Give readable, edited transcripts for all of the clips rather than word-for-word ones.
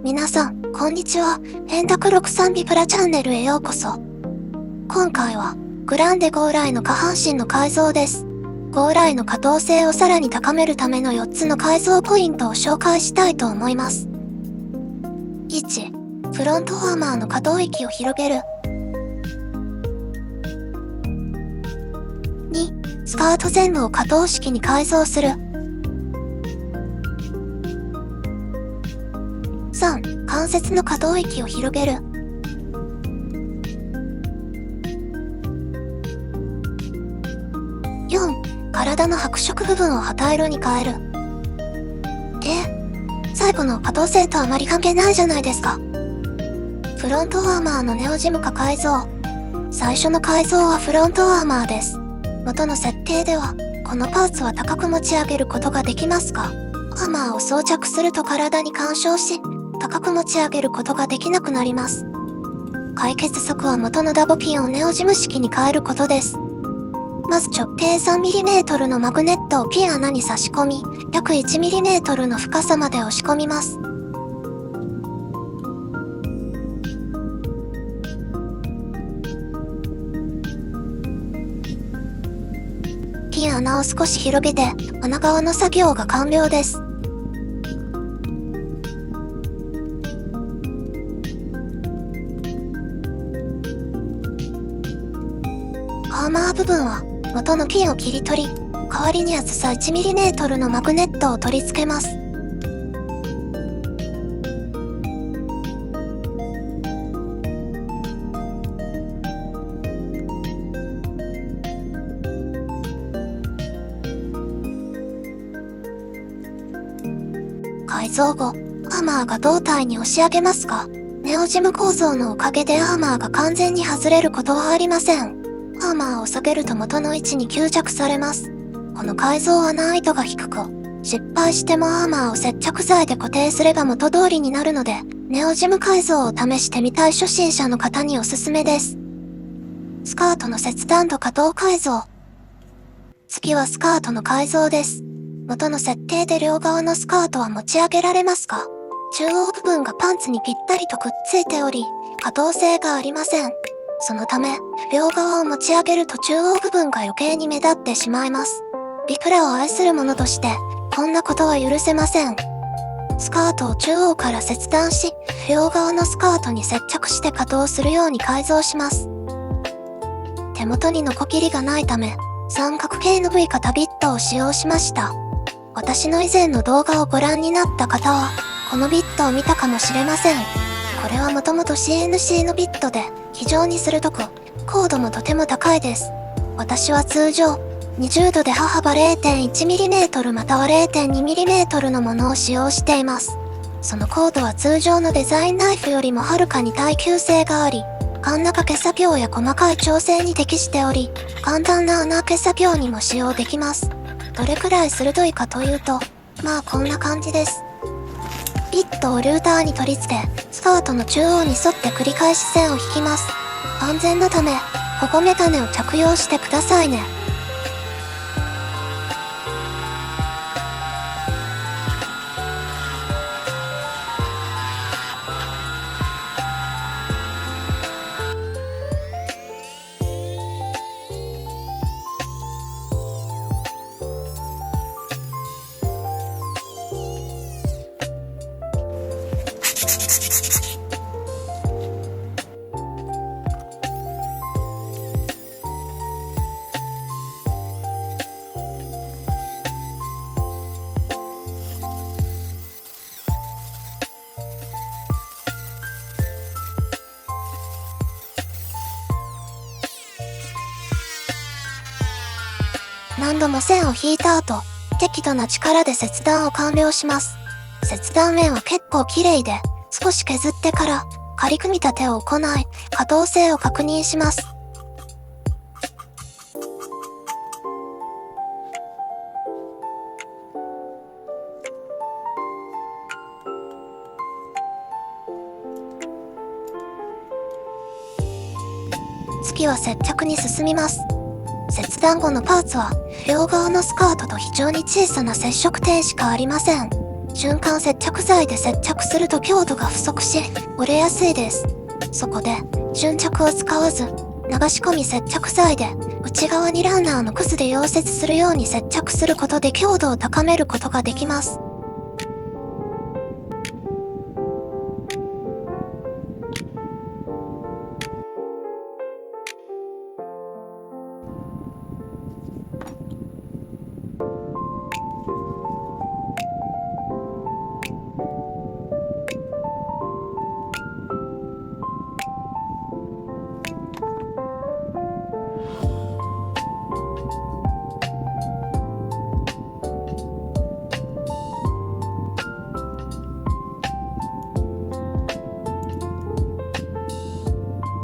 皆さん、こんにちは。円卓63ビプラチャンネルへようこそ。今回は、グランデゴーライの下半身の改造です。ゴーライの可動性をさらに高めるための4つの改造ポイントを紹介したいと思います。1、フロントアーマーの可動域を広げる。2、スカート全部を可動式に改造する。3、関節の可動域を広げる。4、体の白色部分を旗色に変える。最後の可動性とあまり関係ないじゃないですか。フロントアーマーのネオジム化改造。最初の改造はフロントアーマーです。元の設定では、このパーツは高く持ち上げることができますが、アーマーを装着すると体に干渉し、高く持ち上げることができなくなります。解決策は元のダボピンをネオジム式に変えることです。まず直径 3mm のマグネットをピン穴に差し込み、約 1mm の深さまで押し込みます。ピン穴を少し広げて、穴側の作業が完了です。アーマー部分は元のピンを切り取り、代わりに厚さ 1mm のマグネットを取り付けます。改造後、アーマーが胴体に押し上げますが、ネオジム構造のおかげでアーマーが完全に外れることはありません。アーマーを下げると元の位置に吸着されます。この改造は難易度が低く、失敗してもアーマーを接着剤で固定すれば元通りになるので、ネオジム改造を試してみたい初心者の方におすすめです。スカートの切断と可動改造。次はスカートの改造です。元の設定で両側のスカートは持ち上げられますが、中央部分がパンツにぴったりとくっついており、可動性がありません。そのため、両側を持ち上げると中央部分が余計に目立ってしまいます。ビプラを愛する者として、こんなことは許せません。スカートを中央から切断し、両側のスカートに接着して可動するように改造します。手元にノコギリがないため、三角形の V 型ビットを使用しました。私の以前の動画をご覧になった方は、このビットを見たかもしれません。これはもともと CNC のビットで、非常に鋭く、高度もとても高いです。私は通常、20度で刃幅 0.1mm または 0.2mm のものを使用しています。その高度は通常のデザインナイフよりもはるかに耐久性があり、カンナ掛け作業や細かい調整に適しており、簡単な穴開け作業にも使用できます。どれくらい鋭いかというと、まあこんな感じです。ビットをルーターに取り付け、スカートの中央に沿って繰り返し線を引きます。安全のため、保護メガネを着用してくださいね。何度も線を引いた後、適度な力で切断を完了します。切断面は結構綺麗で、少し削ってから仮組み立てを行い、可動性を確認します。次は接着に進みます。切断後のパーツは、両側のスカートと非常に小さな接触点しかありません。瞬間接着剤で接着すると強度が不足し、折れやすいです。そこで、瞬着を使わず、流し込み接着剤で、内側にランナーのクスで溶接するように接着することで強度を高めることができます。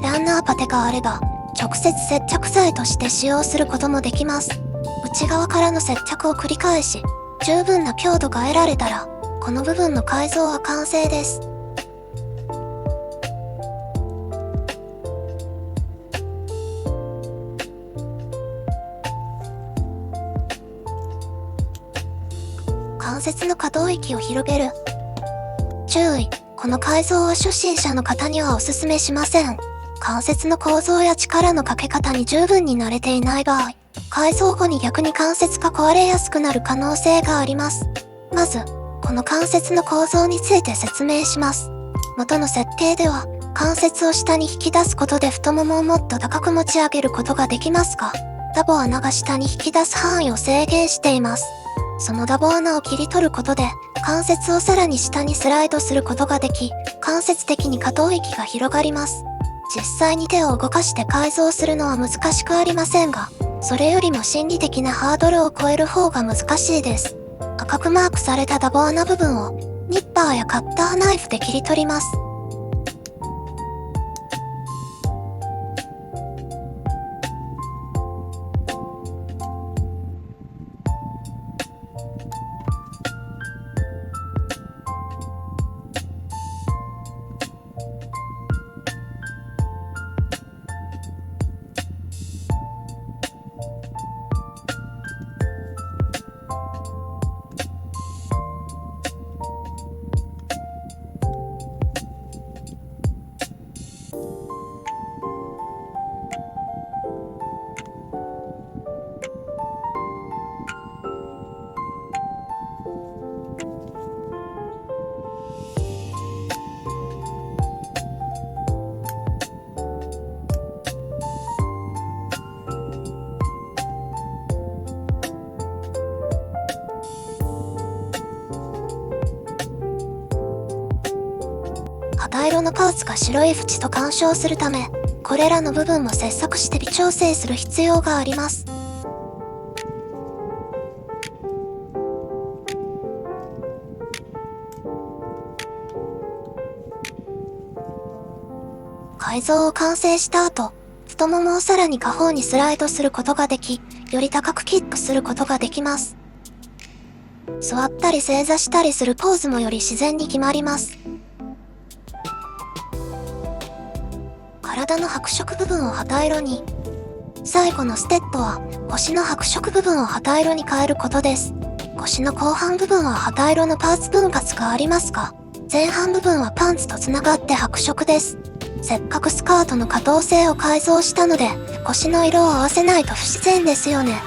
ランナーパテがあれば、直接接着剤として使用することもできます。内側からの接着を繰り返し、十分な強度が得られたら、この部分の改造は完成です。関節の可動域を広げる。注意、この改造は初心者の方にはお勧めしません。関節の構造や力のかけ方に十分に慣れていない場合、改造後に逆に関節が壊れやすくなる可能性があります。まず、この関節の構造について説明します。元の設定では、関節を下に引き出すことで太ももをもっと高く持ち上げることができますが、ダボ穴が下に引き出す範囲を制限しています。そのダボ穴を切り取ることで、関節をさらに下にスライドすることができ、間接的に可動域が広がります。実際に手を動かして改造するのは難しくありませんが、それよりも心理的なハードルを超える方が難しいです。赤くマークされたダボ穴部分を、ニッパーやカッターナイフで切り取ります。肌色のパーツが白い縁と干渉するため、これらの部分も切削して微調整する必要があります。改造を完成した後、太ももをさらに下方にスライドすることができ、より高くキックすることができます。座ったり正座したりするポーズもより自然に決まります。体の白色部分を旗色に。最後のステップは、腰の白色部分を旗色に変えることです。腰の後半部分は旗色のパーツ分割がありますが、前半部分はパンツとつながって白色です。せっかくスカートの可動性を改造したので、腰の色を合わせないと不自然ですよね。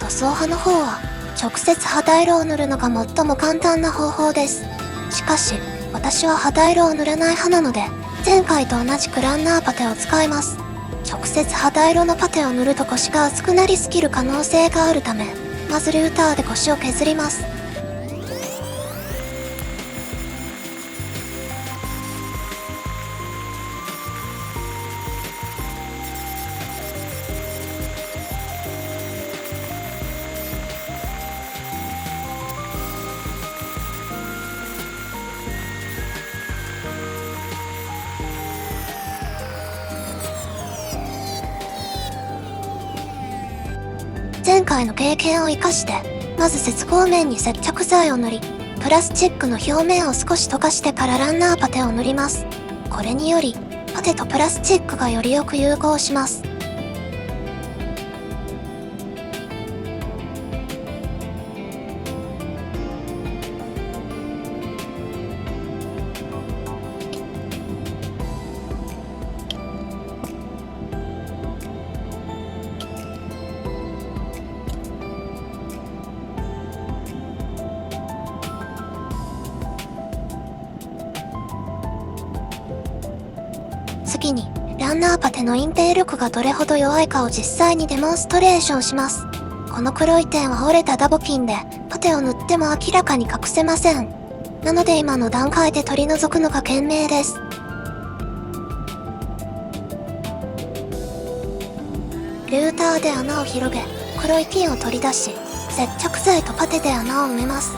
塗装派の方は、直接肌色を塗るのが最も簡単な方法です。しかし、私は肌色を塗らない派なので、前回と同じくランナーパテを使います。直接肌色のパテを塗ると腰が厚くなりすぎる可能性があるため、まずルーターで腰を削ります。前回の経験を生かして、まず接合面に接着剤を塗り、プラスチックの表面を少し溶かしてからランナーパテを塗ります。これにより、パテとプラスチックがよりよく融合します。次に、ランナーパテの隠蔽力がどれほど弱いかを実際にデモンストレーションします。この黒い点は折れたダボピンで、パテを塗っても明らかに隠せません。なので今の段階で取り除くのが賢明です。ルーターで穴を広げ、黒いピンを取り出し、接着剤とパテで穴を埋めます。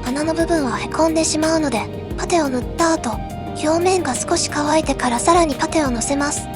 穴の部分はへこんでしまうので、パテを塗った後、表面が少し乾いてからさらにパテをのせます。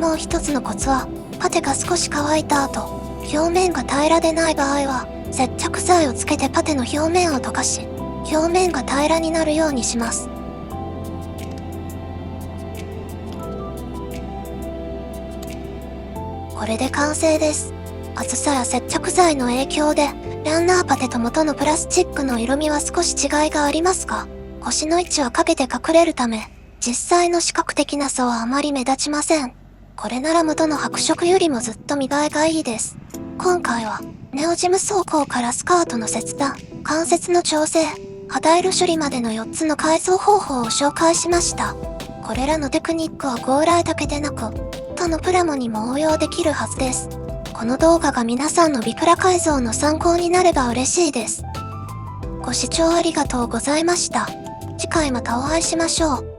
もう一つのコツは、パテが少し乾いた後、表面が平らでない場合は、接着剤をつけてパテの表面を溶かし、表面が平らになるようにします。これで完成です。厚さや接着剤の影響で、ランナーパテと元のプラスチックの色味は少し違いがありますが、星の位置は影で隠れるため、実際の視覚的な差はあまり目立ちません。これなら元の白色よりもずっと見栄えがいいです。今回は、ネオジム走行からスカートの切断、関節の調整、肌色処理までの4つの改装方法を紹介しました。これらのテクニックはゴーライだけでなく、他のプラモにも応用できるはずです。この動画が皆さんのビプラ改造の参考になれば嬉しいです。ご視聴ありがとうございました。次回またお会いしましょう。